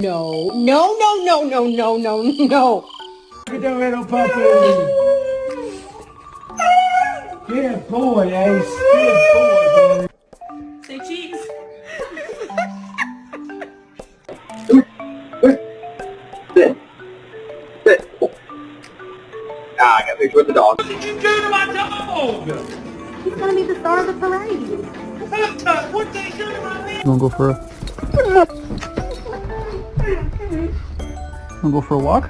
No, no, no, no, no, no, no, no. Look at that little puppy. Good boy, Ace. Good boy, buddy. Say cheese. Ah, I got picture with the dog. What did you do to my dog? He's gonna be the star of the parade. What did you do to my man? You wanna go for a walk?